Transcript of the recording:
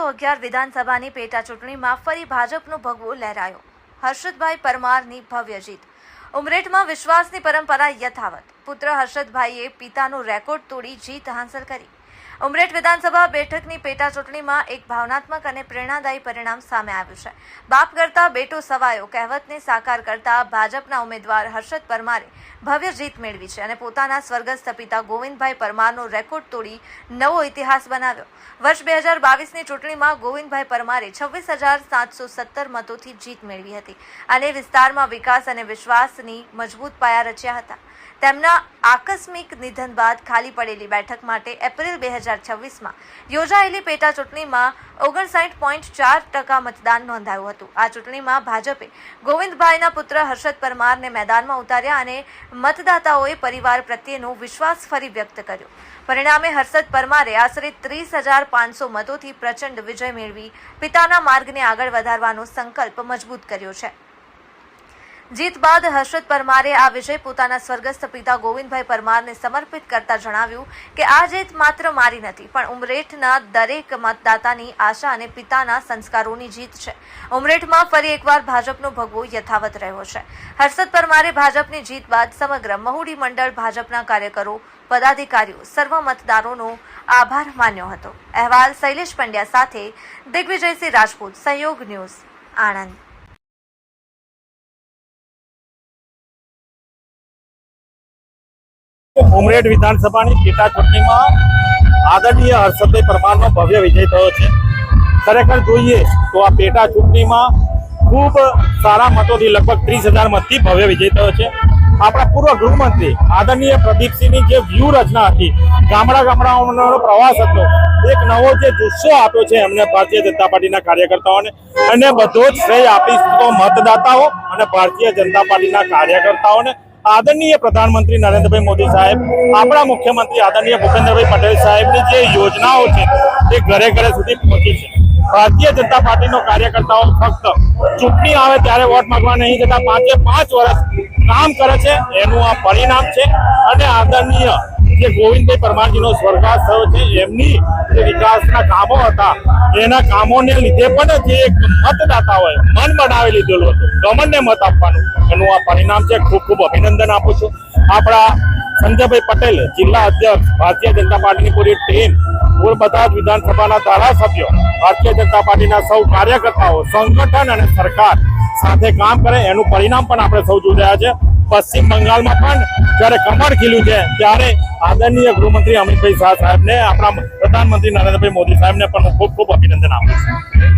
2011 વિધાનસભાની પેટા ચૂંટણીમાં ફરી ભાજપનો ભગવો લહેરાયો। હર્ષદભાઈ પરમારની ભવ્ય જીત। ઉમરેઠમાં વિશ્વાસની પરંપરા યથાવત। પુત્ર હર્ષદભાઈએ પિતાનો રેકોર્ડ તોડી જીત હાંસલ કરી। ઉમરેઠ વિધાનસભા બેઠકની પેટા ચૂંટણીમાં એક ભાવનાત્મક અને પ્રેરણાદાયી પરિણામ સામે આવ્યું છે। બાપ કરતા બેટો સવાયો કહેવતને સાકાર કરતા ભાજપના ઉમેદવાર હર્ષદ પરમારે ભવ્ય જીત મેળવી છે અને પોતાના સ્વર્ગસ્થ પિતા ગોવિંદભાઈ પરમારનો રેકોર્ડ તોડી નવો ઇતિહાસ બનાવ્યો। વર્ષ 2022ની ચૂંટણીમાં ગોવિંદભાઈ પરમારે 26,717 મતોથી જીત મેળવી હતી અને વિસ્તારમાં વિકાસ અને વિશ્વાસની મજબૂત પાયા રચ્યા હતા। તેમના આકસ્મિક નિધન બાદ ખાલી પડેલી બેઠક માટે એપ્રિલ 2026માં યોજાયેલી પેટા ચૂંટણીમાં 59.4% મતદાન નોંધાયું હતું। આ ચૂંટણીમાં ભાજપે ગોવિંદભાઈના પુત્ર હર્ષદ પરમારને મેદાનમાં ઉતાર્યા અને મતદાતાઓએ પરિવાર પ્રત્યેનો વિશ્વાસ ફરી વ્યક્ત કર્યો। પરિણામે હર્ષદ પરમારે આશરે 30,500 મતોથી પ્રચંડ વિજય મેળવી પિતાના માર્ગને આગળ વધારવાનો સંકલ્પ મજબૂત કર્યો છે। જીત બાદ હર્ષદ પરમારે આ વિજય પોતાના સ્વર્ગસ્થ પિતા ગોવિંદભાઈ પરમારને સમર્પિત કરતા જણાવ્યું કે આ જીત માત્ર મારી નથી પણ ઉમરેઠના દરેક મતદાતાની આશા અને પિતાના સંસ્કારોની જીત છે। ઉમરેઠમાં ફરી એકવાર ભાજપનો ભગવો યથાવત રહ્યો છે। હર્ષદ પરમારે ભાજપની જીત બાદ સમગ્ર મહુડી મંડળ ભાજપના કાર્યકરો પદાધિકારીઓ સર્વ મતદારોનો આભાર માન્યો હતો। અહેવાલ શૈલેષ પંડ્યા સાથે દિગ્વિજયસિંહ રાજપૂત, સહયોગ ન્યૂઝ, આણંદ। ઉમરેઠ વિધાનસભાની પેટા ચૂંટણીમાં આદરણીય હર્ષદભાઈ પરમારનો ભવ્ય વિજય થયો છે। ખરેખર જોઈએ તો આ પેટા ચૂંટણીમાં ખૂબ સારા મતોથી લગભગ 30,000 મતથી ભવ્ય વિજય થયો છે। આપણા પૂર્વ ગૃહમંત્રી આદરણીય પ્રદીપસિંહની જે વ્યૂહરચના હતી, ગામડાઓનો પ્રવાસ હતો, એક નવો જે જુસ્સો આપ્યો છે એમને ભારતીય જનતા પાર્ટીના કાર્યકર્તાઓને, અને બધો જ શ્રેય આપીશ તો મતદાતાઓ અને ભારતીય જનતા પાર્ટીના કાર્યકર્તાઓને। આદરણીય પ્રધાનમંત્રી નરેન્દ્રભાઈ મોદી સાહેબ, આપણા મુખ્યમંત્રી આદરણીય ભૂપેન્દ્રભાઈ પટેલ સાહેબની જે યોજનાઓ છે તે ઘરે ઘરે સુધી પહોંચી છે। ભારતીય જનતા પાર્ટીનો કાર્યકર્તાઓ ફક્ત ચૂંટણી આવે ત્યારે વોટ માંગવા નહીં જતા 5 વર્ષ કામ કરે છે, એનું આ પરિણામ છે। અને આદરણીય જે ગોવિંદભાઈ પરમારજીનો સ્વર્ગવાસ થયો છે, એમની જે વિકાસના કામો હતા એના કામોને લીધે પણ જે એક મતદાતાઓએ મન બનાવી લીધેલું હતું, ગમનને મત આપવાનું, એનું આ પરિણામ છે। ખૂબ ખૂબ અભિનંદન આપું છું આપણા સંજયભાઈ પટેલ, જિલ્લા અધ્યક્ષ, ભારતીય જનતા પાર્ટીની પૂરી ટીમ, બધા જ વિધાનસભાના ધારાસભ્યો, ભારતીય જનતા પાર્ટીના સૌ કાર્યકર્તાઓ, સંગઠન અને સરકાર સાથે કામ કરે એનું પરિણામ પણ આપણે સૌ જોઈ રહ્યા છે। પશ્ચિમ બંગાળમાં પણ જ્યારે કમળ ખીલ્યું છે ત્યારે આદરણીય ગૃહમંત્રી અમિતભાઈ શાહ સાહેબને, આપણા પ્રધાનમંત્રી નરેન્દ્રભાઈ મોદી સાહેબને પણ હું ખૂબ ખૂબ અભિનંદન આપું છું।